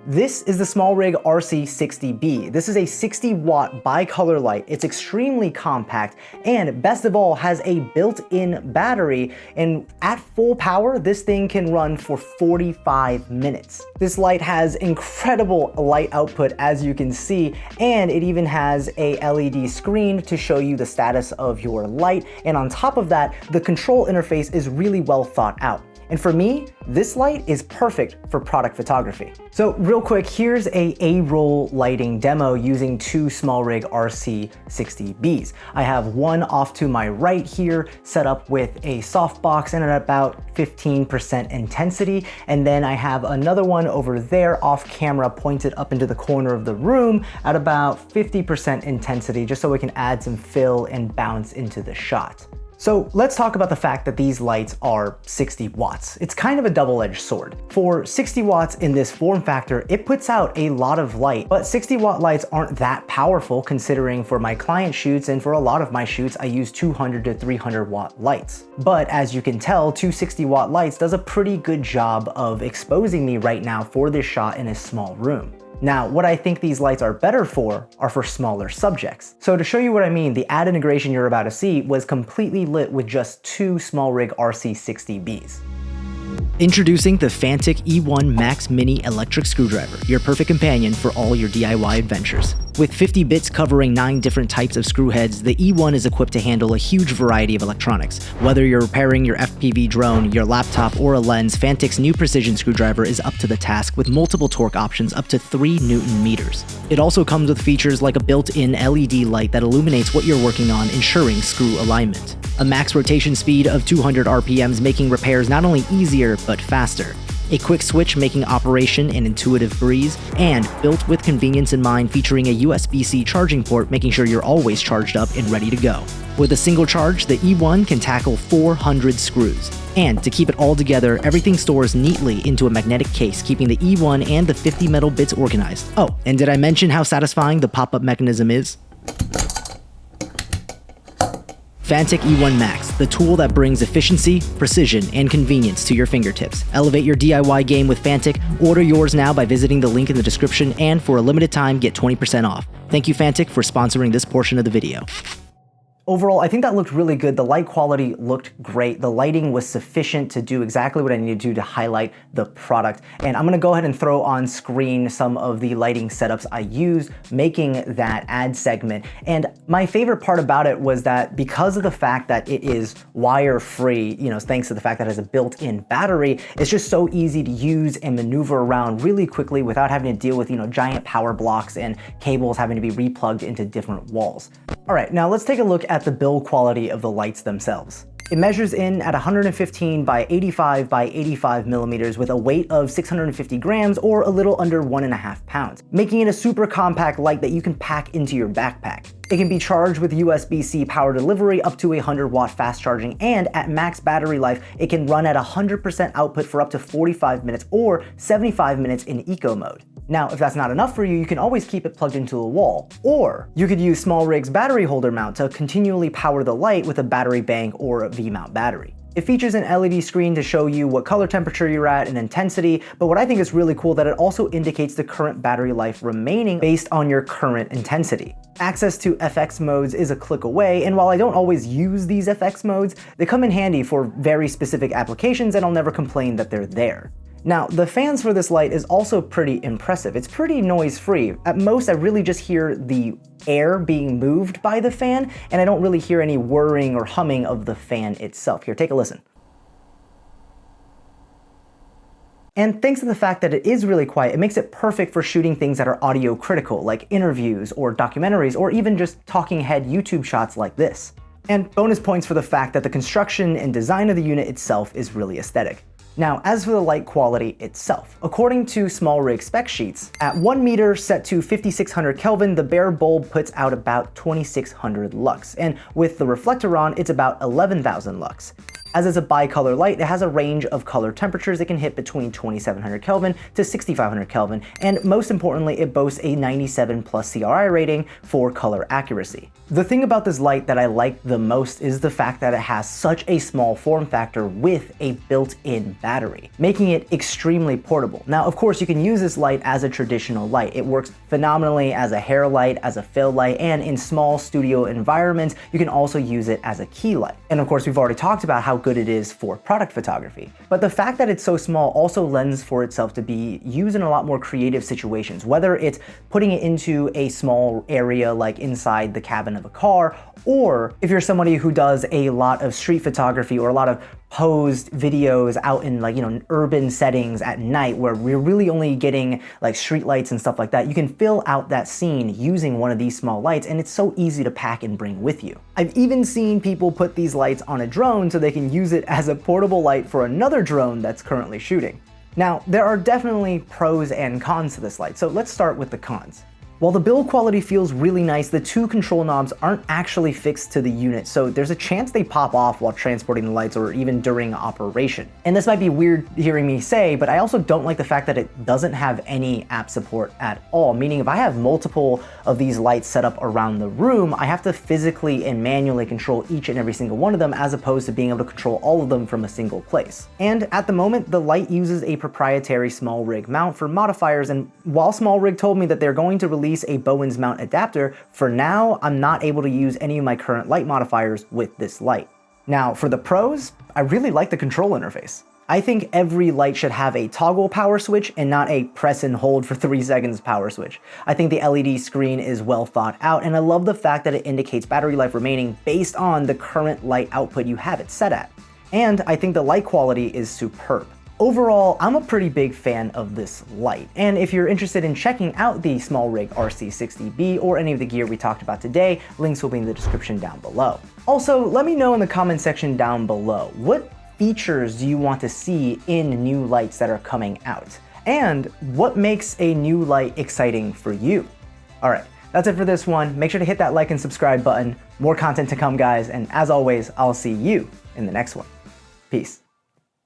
This is the SmallRig RC60B. This is a 60-watt bicolor light. It's extremely compact and, best of all, has a built-in battery, and at full power, this thing can run for 45 minutes. This light has incredible light output, as you can see, and it even has a LED screen to show you the status of your light, and on top of that, the control interface is really well thought out. And for me, this light is perfect for product photography. So real quick, here's a A-roll lighting demo using two SmallRig RC60Bs. I have one off to my right here, set up with a softbox and at about 15% intensity. And then I have another one over there off camera pointed up into the corner of the room at about 50% intensity, just so we can add some fill and bounce into the shot. So let's talk about the fact that these lights are 60 watts. It's kind of a double-edged sword. For 60 watts in this form factor, it puts out a lot of light, but 60-watt lights aren't that powerful considering for my client shoots and for a lot of my shoots, I use 200 to 300 watt lights. But as you can tell, two 60-watt lights does a pretty good job of exposing me right now for this shot in a small room. Now, what I think these lights are better for are for smaller subjects. So to show you what I mean, the ad integration you're about to see was completely lit with just two SmallRig RC60Bs. Introducing the Fantic E1 Max Mini Electric Screwdriver, your perfect companion for all your DIY adventures. With 50 bits covering 9 different types of screw heads, the E1 is equipped to handle a huge variety of electronics. Whether you're repairing your FPV drone, your laptop, or a lens, Fantic's new precision screwdriver is up to the task with multiple torque options up to 3 Newton meters. It also comes with features like a built-in LED light that illuminates what you're working on, ensuring screw alignment. A max rotation speed of 200 RPMs, making repairs not only easier, but faster. A quick switch making operation an intuitive breeze, and built with convenience in mind, featuring a USB-C charging port, making sure you're always charged up and ready to go. With a single charge, the E1 can tackle 400 screws. And to keep it all together, everything stores neatly into a magnetic case, keeping the E1 and the 50 metal bits organized. Oh, and did I mention how satisfying the pop-up mechanism is? Fantic E1 Max, the tool that brings efficiency, precision, and convenience to your fingertips. Elevate your DIY game with Fantic. Order yours now by visiting the link in the description, and for a limited time, get 20% off. Thank you, Fantic, for sponsoring this portion of the video. Overall, I think that looked really good. The light quality looked great. The lighting was sufficient to do exactly what I needed to do to highlight the product. And I'm gonna go ahead and throw on screen some of the lighting setups I used making that ad segment. And my favorite part about it was that because of the fact that it is wire-free, thanks to the fact that it has a built-in battery, it's just so easy to use and maneuver around really quickly without having to deal with, giant power blocks and cables having to be replugged into different walls. All right, now let's take a look at the build quality of the lights themselves. It measures in at 115 by 85 by 85 millimeters with a weight of 650 grams or a little under 1.5 pounds, making it a super compact light that you can pack into your backpack. It can be charged with USB-C power delivery up to 100-watt fast charging, and at max battery life, it can run at 100% output for up to 45 minutes or 75 minutes in eco mode. Now, if that's not enough for you, you can always keep it plugged into a wall, or you could use SmallRig's battery holder mount to continually power the light with a battery bank or a V-mount battery. It features an LED screen to show you what color temperature you're at and intensity, but what I think is really cool that it also indicates the current battery life remaining based on your current intensity. Access to FX modes is a click away, and while I don't always use these FX modes, they come in handy for very specific applications and I'll never complain that they're there. Now, the fans for this light is also pretty impressive. It's pretty noise-free. At most, I really just hear the air being moved by the fan, and I don't really hear any whirring or humming of the fan itself. Here, take a listen. And thanks to the fact that it is really quiet, it makes it perfect for shooting things that are audio critical, like interviews or documentaries, or even just talking head YouTube shots like this. And bonus points for the fact that the construction and design of the unit itself is really aesthetic. Now, as for the light quality itself, according to SmallRig spec sheets, at 1 meter set to 5600 Kelvin, the bare bulb puts out about 2600 lux, and with the reflector on, it's about 11,000 lux. As it's a bicolor light, it has a range of color temperatures it can hit between 2700 Kelvin to 6500 Kelvin, and most importantly, it boasts a 97+ CRI rating for color accuracy. The thing about this light that I like the most is the fact that it has such a small form factor with a built-in battery, making it extremely portable. Now, of course, you can use this light as a traditional light. It works phenomenally as a hair light, as a fill light, and in small studio environments, you can also use it as a key light. And of course, we've already talked about how good it is for product photography. But the fact that it's so small also lends for itself to be used in a lot more creative situations, whether it's putting it into a small area like inside the cabin of a car, or if you're somebody who does a lot of street photography or a lot of posed videos out in urban settings at night where we're really only getting like street lights and stuff like that, you can fill out that scene using one of these small lights, and it's so easy to pack and bring with you. I've even seen people put these lights on a drone so they can use it as a portable light for another drone that's currently shooting. Now, there are definitely pros and cons to this light, so let's start with the cons. While the build quality feels really nice, the two control knobs aren't actually fixed to the unit, so there's a chance they pop off while transporting the lights or even during operation. And this might be weird hearing me say, but I also don't like the fact that it doesn't have any app support at all, meaning if I have multiple of these lights set up around the room, I have to physically and manually control each and every single one of them, as opposed to being able to control all of them from a single place. And at the moment, the light uses a proprietary SmallRig mount for modifiers, and while SmallRig told me that they're going to release a 𝗚𝗟𝗟𝗣𝗠 mount adapter, for now, I'm not able to use any of my current light modifiers with this light. Now, for the pros, I really like the control interface. I think every light should have a toggle power switch and not a press and hold for 3 seconds power switch. I think the LED screen is well thought out, and I love the fact that it indicates battery life remaining based on the current light output you have it set at. And I think the light quality is superb. Overall, I'm a pretty big fan of this light, and if you're interested in checking out the SmallRig RC60B or any of the gear we talked about today, links will be in the description down below. Also, let me know in the comment section down below, what features do you want to see in new lights that are coming out? And what makes a new light exciting for you? Alright, that's it for this one. Make sure to hit that like and subscribe button. More content to come, guys, and as always, I'll see you in the next one. Peace.